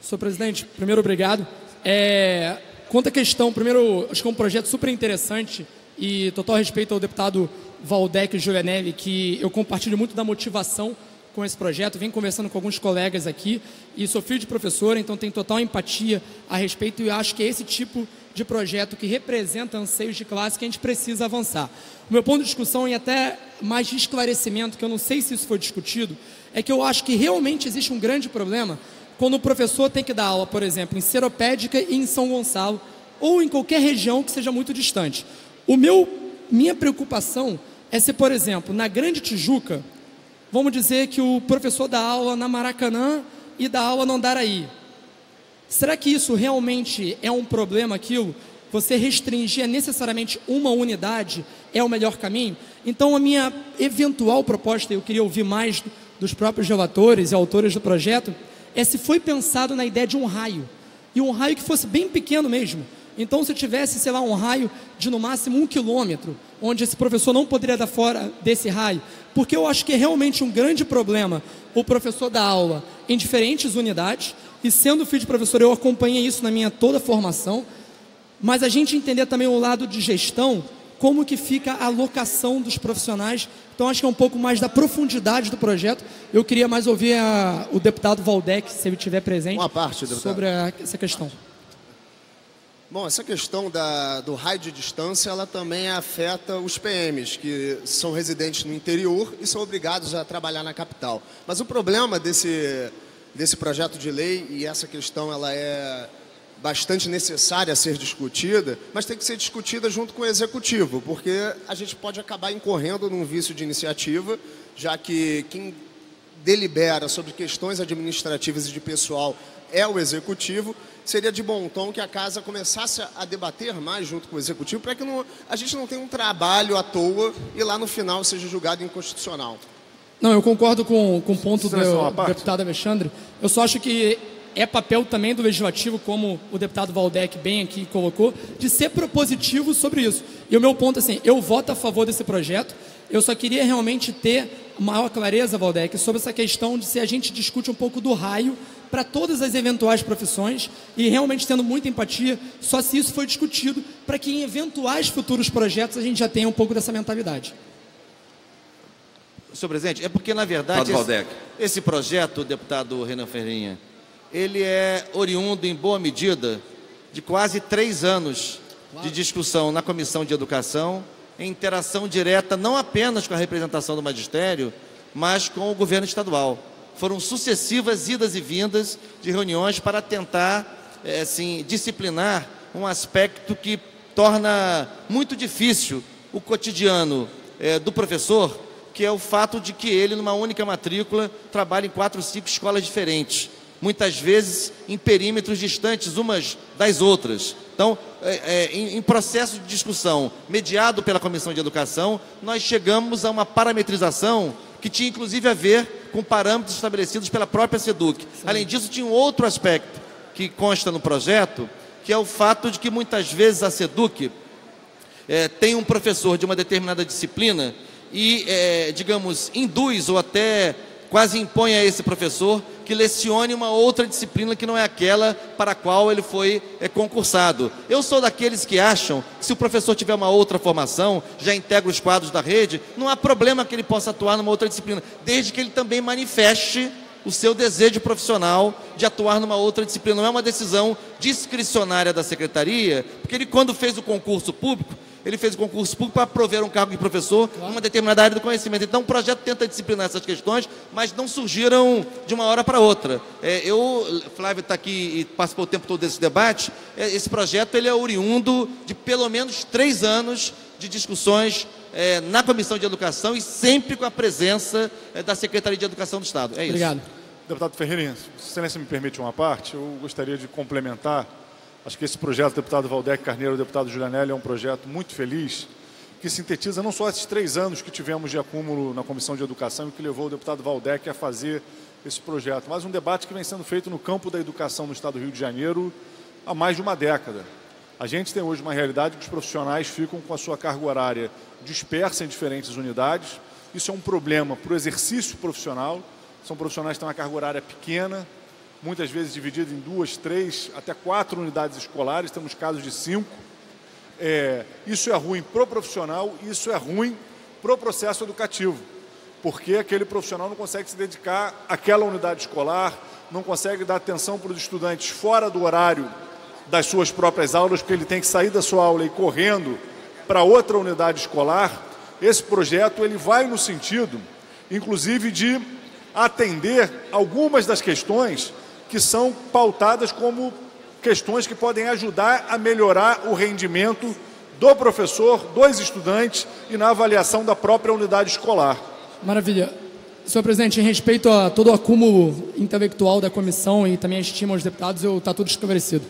Senhor presidente, primeiro, obrigado. Quanto à questão, primeiro, acho que é um projeto super interessante e total respeito ao deputado Valdec Julianelli, que eu compartilho muito da motivação com esse projeto. Venho conversando com alguns colegas aqui e sou filho de professor, então tenho total empatia a respeito e acho que é esse tipo de projeto que representa anseios de classe que a gente precisa avançar. O meu ponto de discussão e até mais de esclarecimento, que eu não sei se isso foi discutido, é que eu acho que realmente existe um grande problema quando o professor tem que dar aula, por exemplo, em Seropédica e em São Gonçalo, ou em qualquer região que seja muito distante. Minha preocupação é se, por exemplo, na Grande Tijuca, vamos dizer que o professor dá aula na Maracanã e dá aula no Andaraí. Será que isso realmente é um problema, aquilo? Você restringir necessariamente uma unidade é o melhor caminho? Então, a minha eventual proposta, eu queria ouvir mais dos próprios relatores e autores do projeto, é se foi pensado na ideia de um raio, e um raio que fosse bem pequeno mesmo. Então, se tivesse, sei lá, um raio de no máximo 1 quilômetro, onde esse professor não poderia dar fora desse raio, porque eu acho que é realmente um grande problema o professor dar aula em diferentes unidades, e sendo filho de professor, eu acompanhei isso na minha toda formação, mas a gente entender também o lado de gestão, como que fica a alocação dos profissionais. Então, acho que é um pouco mais da profundidade do projeto. Eu queria mais ouvir o deputado Valdec, se ele estiver presente, uma parte, sobre essa questão. Bom, essa questão do raio de distância, ela também afeta os PMs, que são residentes no interior e são obrigados a trabalhar na capital. Mas o problema desse projeto de lei, e essa questão ela é bastante necessária a ser discutida, mas tem que ser discutida junto com o executivo, porque a gente pode acabar incorrendo num vício de iniciativa, já que quem delibera sobre questões administrativas e de pessoal é o executivo. Seria de bom tom que a casa começasse a debater mais junto com o executivo, para que a gente não tenha um trabalho à toa e lá no final seja julgado inconstitucional. Não, eu concordo com o ponto do deputado Alexandre. Eu só acho que é papel também do Legislativo, como o deputado Valdec bem aqui colocou, de ser propositivo sobre isso. E o meu ponto, assim, eu voto a favor desse projeto. Eu só queria realmente ter maior clareza, Valdec, sobre essa questão de se a gente discute um pouco do raio para todas as eventuais profissões e realmente tendo muita empatia, só se isso foi discutido, para que em eventuais futuros projetos a gente já tenha um pouco dessa mentalidade. Senhor presidente, é porque, na verdade, esse projeto, deputado Renan Ferrinha, ele é oriundo, em boa medida, de quase 3 anos de discussão na Comissão de Educação, em interação direta não apenas com a representação do magistério, mas com o governo estadual. Foram sucessivas idas e vindas de reuniões para tentar, disciplinar um aspecto que torna muito difícil o cotidiano do professor, que é o fato de que ele, numa única matrícula, trabalha em 4 ou 5 escolas diferentes, muitas vezes em perímetros distantes umas das outras. Então, em processo de discussão mediado pela Comissão de Educação, nós chegamos a uma parametrização que tinha inclusive a ver com parâmetros estabelecidos pela própria SEDUC. Sim. Além disso, tinha um outro aspecto que consta no projeto, que é o fato de que muitas vezes a SEDUC tem um professor de uma determinada disciplina e, digamos, induz ou até quase impõe a esse professor que lecione uma outra disciplina que não é aquela para a qual ele foi concursado. Eu sou daqueles que acham que se o professor tiver uma outra formação, já integra os quadros da rede, não há problema que ele possa atuar numa outra disciplina, desde que ele também manifeste o seu desejo profissional de atuar numa outra disciplina. Não é uma decisão discricionária da secretaria, porque ele, quando fez o concurso público, ele fez o concurso público para prover um cargo de professor em uma determinada área do conhecimento. Então, o projeto tenta disciplinar essas questões, mas não surgiram de uma hora para outra. Flávio está aqui e participou o tempo todo desse debate. Esse projeto ele é oriundo de pelo menos 3 anos de discussões na Comissão de Educação e sempre com a presença da Secretaria de Educação do Estado. É isso. Obrigado. Deputado Ferreirinha, se excelência me permite uma parte, eu gostaria de complementar. Acho que esse projeto do deputado Valdec Carneiro e do deputado Julianelli é um projeto muito feliz, que sintetiza não só esses 3 anos que tivemos de acúmulo na Comissão de Educação e que levou o deputado Valdec a fazer esse projeto, mas um debate que vem sendo feito no campo da educação no Estado do Rio de Janeiro há mais de uma década. A gente tem hoje uma realidade que os profissionais ficam com a sua carga horária dispersa em diferentes unidades. Isso é um problema para o exercício profissional. São profissionais que têm uma carga horária pequena, muitas vezes dividido em 2, 3, até 4 unidades escolares, temos casos de 5. Isso é ruim para o profissional, isso é ruim para o processo educativo, porque aquele profissional não consegue se dedicar àquela unidade escolar, não consegue dar atenção para os estudantes fora do horário das suas próprias aulas, porque ele tem que sair da sua aula e ir correndo para outra unidade escolar. Esse projeto ele vai no sentido, inclusive, de atender algumas das questões que são pautadas como questões que podem ajudar a melhorar o rendimento do professor, dos estudantes e na avaliação da própria unidade escolar. Maravilha. Senhor presidente, em respeito a todo o acúmulo intelectual da comissão e também a estima aos deputados, está tudo esclarecido.